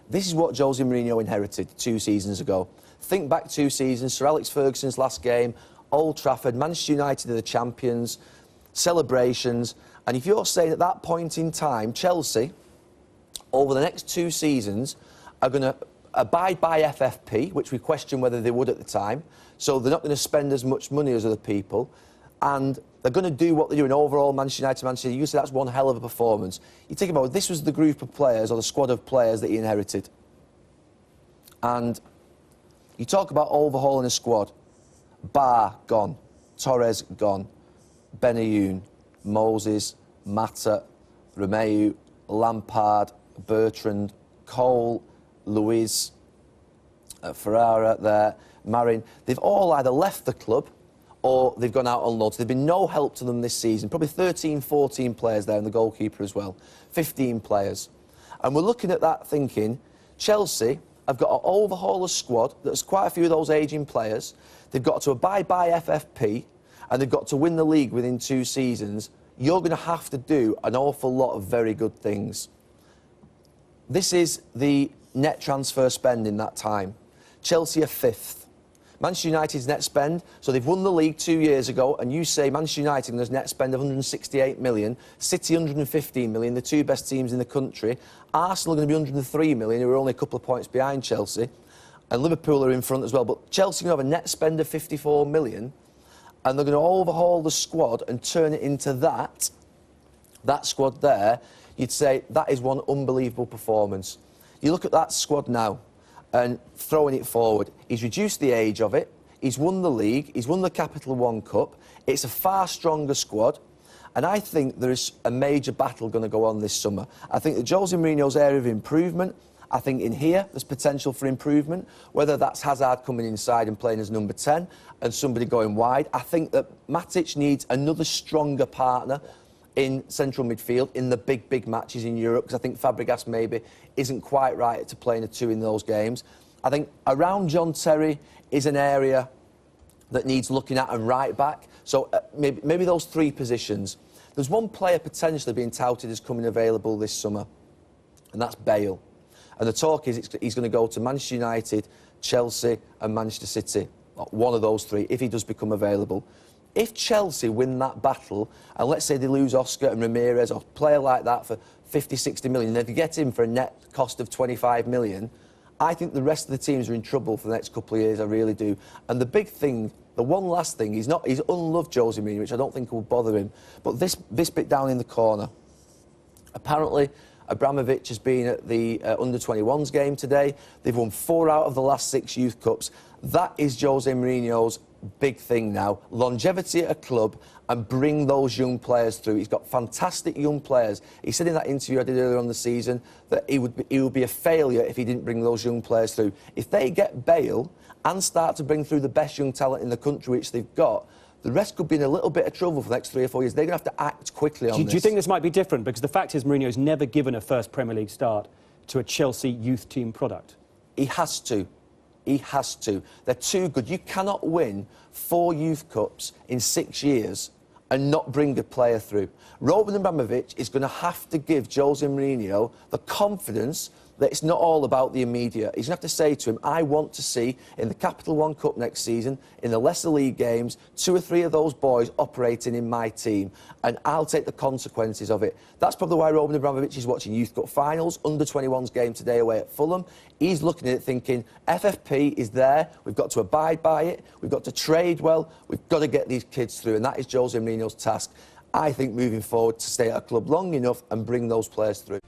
This is what Jose Mourinho inherited 2 seasons ago. Think back 2 seasons, Sir Alex Ferguson's last game, Old Trafford, Manchester United are the champions, celebrations. And if you're saying at that point in time, Chelsea, over the next 2 seasons, are going to abide by FFP, which we question whether they would at the time, so they're not going to spend as much money as other people, and they're going to do what they do in overall Manchester United, Manchester City. You say that's one hell of a performance. You think about it, this was the group of players, or the squad of players that he inherited. And you talk about overhauling a squad. Barr, gone. Torres, gone. Benayoun, Moses, Mata, Romeu, Lampard, Bertrand, Cole, Luiz, Ferrara there, Marin. They've all either left the club or they've gone out on loan. So there's been no help to them this season. Probably 13, 14 players there, and the goalkeeper as well. 15 players. And we're looking at that thinking, Chelsea have got to overhaul a squad. There's quite a few of those ageing players. They've got to abide by FFP, and they've got to win the league within 2 seasons. You're going to have to do an awful lot of very good things. This is the net transfer spend in that time. Chelsea are 5th. Manchester United's net spend, so they've won the league 2 years ago, and you say Manchester United there's net spend of 168 million, City 115 million, the 2 best teams in the country. Arsenal are going to be 103 million, who are only a couple of points behind Chelsea, and Liverpool are in front as well. But Chelsea are going to have a net spend of 54 million, and they're going to overhaul the squad and turn it into that squad there. You'd say that is one unbelievable performance. You look at that squad now and throwing it forward. He's reduced the age of it. He's won the league. He's won the Capital One Cup. It's a far stronger squad. And I think there is a major battle going to go on this summer. I think that Jose Mourinho's area of improvement, I think in here there's potential for improvement, whether that's Hazard coming inside and playing as number 10 and somebody going wide. I think that Matic needs another stronger partner in central midfield in the big matches in Europe, because I think Fabregas maybe isn't quite right to playing a 2 in those games. I think around John Terry is an area that needs looking at, and right back. So maybe those 3 positions. There's one player potentially being touted as coming available this summer, and that's Bale. And the talk is he's going to go to Manchester United, Chelsea and Manchester City. One of those 3, if he does become available. If Chelsea win that battle, and let's say they lose Oscar and Ramirez or a player like that for 50, 60 million, and they get him for a net cost of 25 million, I think the rest of the teams are in trouble for the next couple of years, I really do. And the big thing, the one last thing, he's unloved Jose Mourinho, which I don't think will bother him, but this bit down in the corner. Apparently, Abramovich has been at the under-21s game today. They've won 4 out of the last 6 Youth Cups. That is Jose Mourinho's big thing now. Longevity at a club and bring those young players through. He's got fantastic young players. He said in that interview I did earlier on the season that he would be a failure if he didn't bring those young players through. If they get Bale and start to bring through the best young talent in the country, which they've got, the rest could be in a little bit of trouble for the next 3 or 4 years. They're going to have to act quickly on this. Do you think this might be different? Because the fact is Mourinho's never given a first Premier League start to a Chelsea youth team product. He has to. He has to. They're too good. You cannot win 4 Youth Cups in 6 years and not bring a player through. Roman Abramovich is going to have to give Jose Mourinho the confidence that it's not all about the immediate. He's going to have to say to him, I want to see in the Capital One Cup next season, in the lesser league games, 2 or 3 of those boys operating in my team, and I'll take the consequences of it. That's probably why Roman Abramovich is watching Youth Cup finals, under-21s game today away at Fulham. He's looking at it thinking, FFP is there, we've got to abide by it, we've got to trade well, we've got to get these kids through, and that is Jose Mourinho's task. I think moving forward to stay at a club long enough and bring those players through.